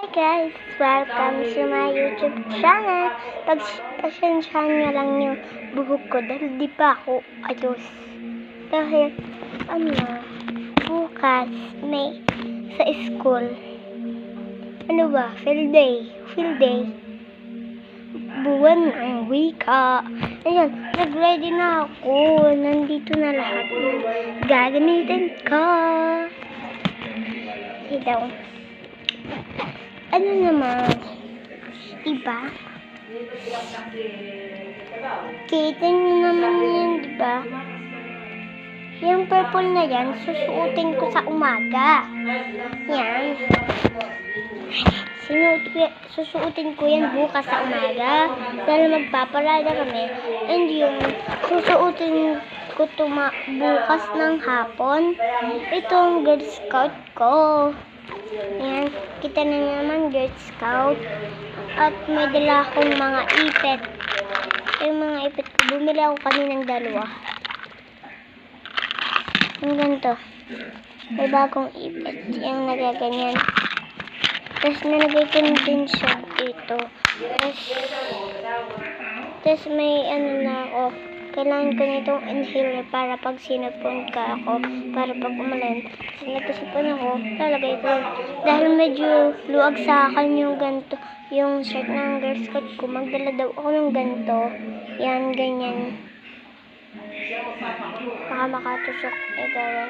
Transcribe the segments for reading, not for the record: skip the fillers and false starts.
Hi guys! Welcome to my YouTube channel. Pasensyahan nyo lang yung buhok ko dahil di pa ako ayos. Dahil, bukas may sa school. Field day. Buwan ng wika. Ayan, nag-ready na ako. Nandito na lahat ng gagamitin ko. Daw. Ano naman? Diba? Kita nyo naman yan, diba? Yung purple na yan, susuotin ko sa umaga. Yan. Susuotin ko yan bukas sa umaga. Dahil magpaparada kami. And yung susuotin ko bukas ng hapon. Ito ang Girl Scout ko. Yan, kita na naman Girl Scout. At may dala akong mga ipet. Yung mga ipet ko, bumili ako kaninang dalawa. Yung ganito. May bagong ipet. Yung nagaganyan. Tapos nalagay ko din siya dito. Tapos may na ako. Kailangan ko nitong inhaler para pag sinapon ka ako, para pag umalan. Nagkasapon ako, lalagay ko. Dahil medyo luwag sa akin yung ganito, yung shirt ng Girl Scout ko, magdala daw ako ng ganito. Yan, ganyan. Baka makatusok. Ganyan.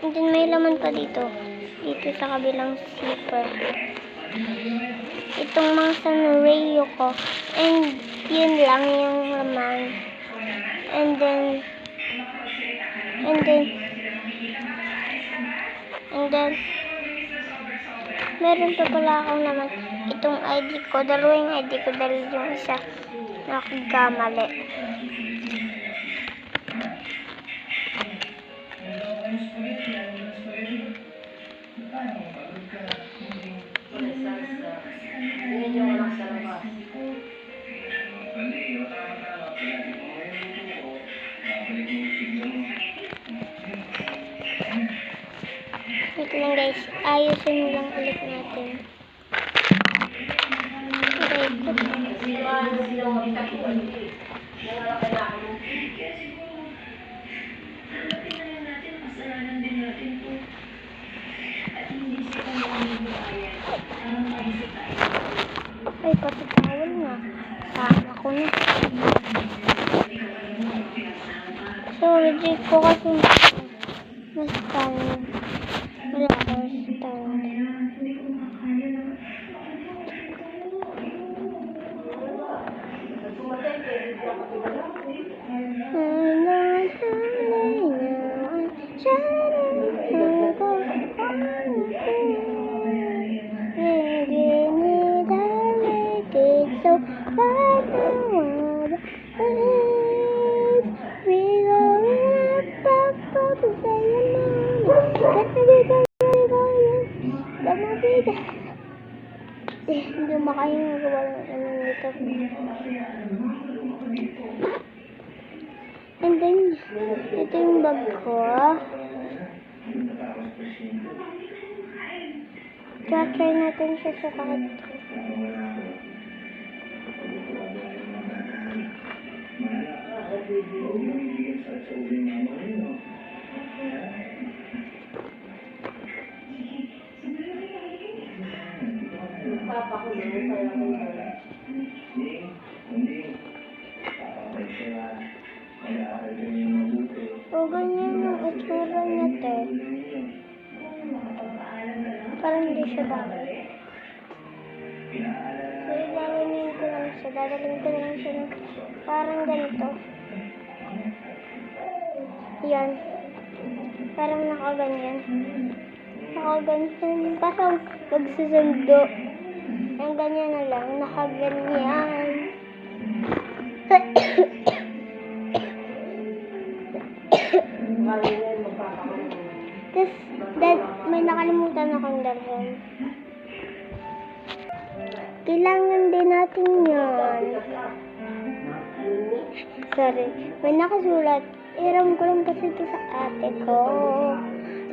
And then may laman pa dito. Dito sa kabilang zipper. Itong mga Sanrio ko. And yun lang yung laman. And then meron pa pala akong laman. Itong ID ko. Dalawang ID ko dahil yung isa nakagamali. Wait lang guys, ayusin lang ulit natin. Ay, pati tawal nga. Sama ko na. So, reject ko kasi mas stand. Wala ko stand. Hindi makaya magawa ng ano nito. And then, ito yung bag ko. Try natin siya sa kahit. O ganyan yung itsura niya, te. Parang hindi siya bagay. So, dadalhin ko lang siya ng parang ganito. Yan. Parang nakaganyan. Parang magsusundo. Ang ganyan na lang. Nakaganyan. Tapos, may nakalimutan akong dalhin. Kailangan din natin yan. Sorry. May nakasulat. Iram ko lang kasi ito sa ate ko.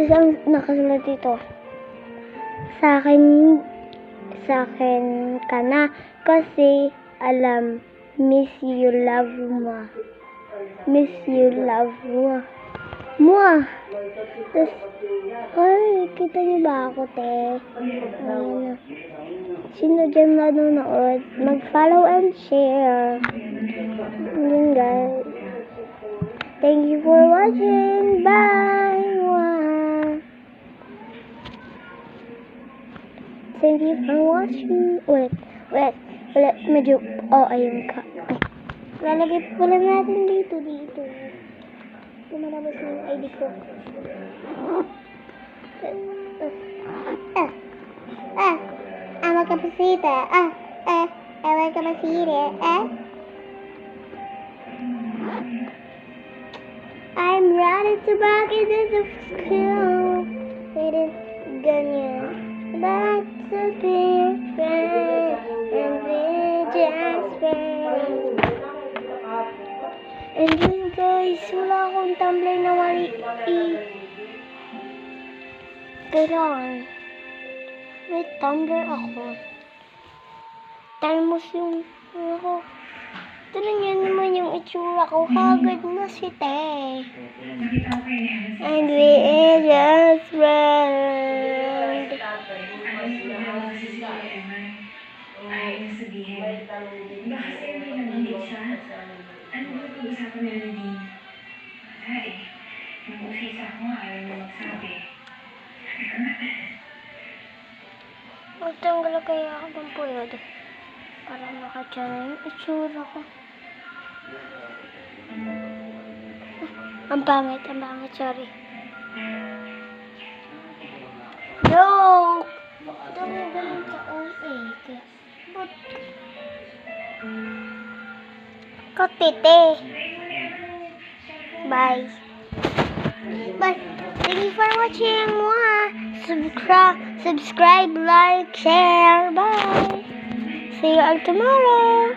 Tapos ang nakasulat dito, sa akin ka na kasi alam, miss you, love mo. Miss you, love mo. Mua! Tapos, ay, kita niyo ba ako, te? Ayan na. Sino dyan nanonood? Mag-follow and share. Yun, guys. Thank you for watching. Bye! Wow. Thank you for watching. Wait. Medyo, ayun ka. Okay. Lalagay po lang natin dito. Lumalabas na yung ID ko. Magkapasita. Magkapasita. I'm ready to back into the school. Ganyan. Back to be friends and be just friends. And yun guys, wala akong tumbler na kailangan. May tumbler ako. Thermos yung ako. Tignan niyo naman yung itsura ko. Kagad na si Te. And we are just friends. Ay, sabihin. Baka kasi hindi nabalik siya. Ano ba pag-usapan nila ni Dean? Wala eh. Yung usisa ko nga, ayaw niya magsabi. Magtanggal kaya ako ng puyod. Para makatyan na yung itsura ko. Ang pangit, sorry. Joke! Dami-dami sa OA. But, Tete. Bye. Thank you for watching. Subscribe, like, share. Bye. See you all tomorrow.